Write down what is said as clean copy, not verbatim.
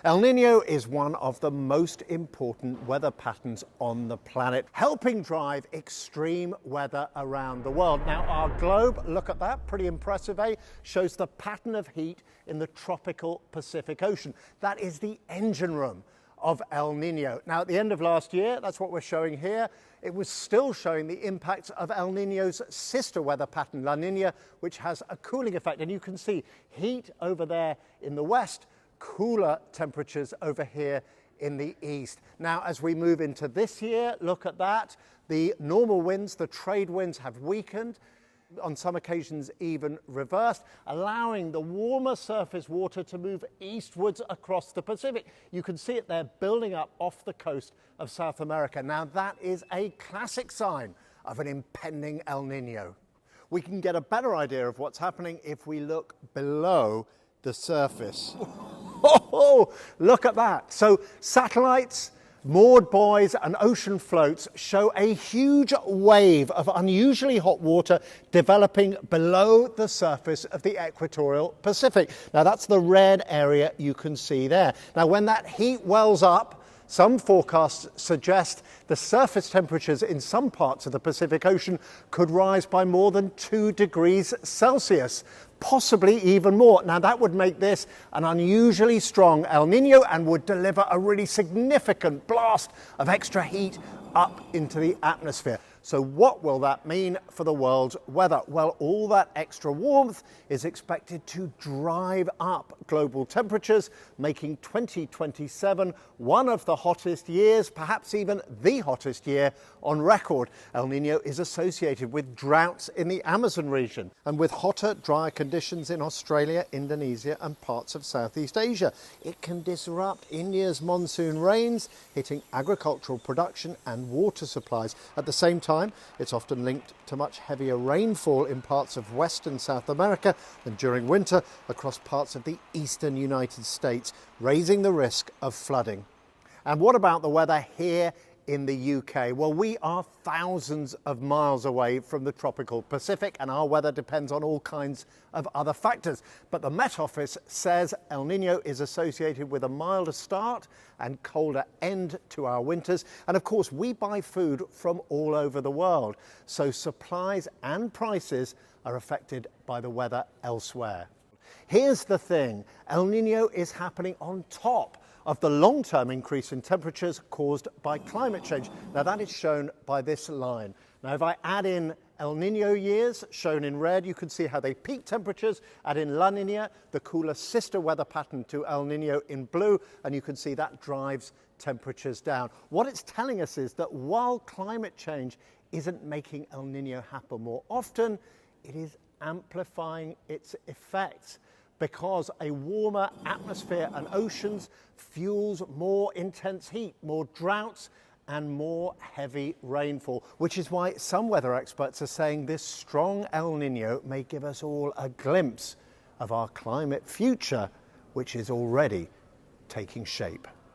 El Niño is one of the most important weather patterns on the planet, helping drive extreme weather around the world. Now, our globe, look at that, pretty impressive, eh? Shows the pattern of heat in the tropical Pacific Ocean. That is the engine room of El Niño. Now, at the end of last year, that's what we're showing here, it was still showing the impacts of El Niño's sister weather pattern, La Niña, which has a cooling effect. And you can see heat over there in the west, cooler temperatures over here in the east. Now, as we move into this year, look at that. The normal winds, the trade winds have weakened, on some occasions even reversed, allowing the warmer surface water to move eastwards across the Pacific. You can see it there building up off the coast of South America. Now, that is a classic sign of an impending El Niño. We can get a better idea of what's happening if we look below the surface. Oh, look at that. So satellites, moored buoys and ocean floats show a huge wave of unusually hot water developing below the surface of the equatorial Pacific. Now, that's the red area you can see there. Now, when that heat wells up, some forecasts suggest the surface temperatures in some parts of the Pacific Ocean could rise by more than 2 degrees Celsius, possibly even more. Now, that would make this an unusually strong El Niño and would deliver a really significant blast of extra heat up into the atmosphere. So what will that mean for the world's weather? Well, all that extra warmth is expected to drive up global temperatures, making 2027 one of the hottest years, perhaps even the hottest year on record. El Niño is associated with droughts in the Amazon region and with hotter, drier conditions in Australia, Indonesia and parts of Southeast Asia. It can disrupt India's monsoon rains, hitting agricultural production and water supplies. At the same time, it's often linked to much heavier rainfall in parts of West and South America and during winter across parts of the eastern United States, raising the risk of flooding. And what about the weather here in the UK? Well, we are thousands of miles away from the tropical Pacific and our weather depends on all kinds of other factors. But the Met Office says El Niño is associated with a milder start and colder end to our winters. And of course, we buy food from all over the world, so supplies and prices are affected by the weather elsewhere. Here's the thing, El Niño is happening on top of the long-term increase in temperatures caused by climate change. Now, that is shown by this line. Now, if I add in El Niño years, shown in red, you can see how they peak temperatures. Add in La Niña, the cooler sister weather pattern to El Niño in blue, and you can see that drives temperatures down. What it's telling us is that while climate change isn't making El Niño happen more often, it is amplifying its effects, because a warmer atmosphere and oceans fuels more intense heat, more droughts and more heavy rainfall, which is why some weather experts are saying this strong El Niño may give us all a glimpse of our climate future, which is already taking shape.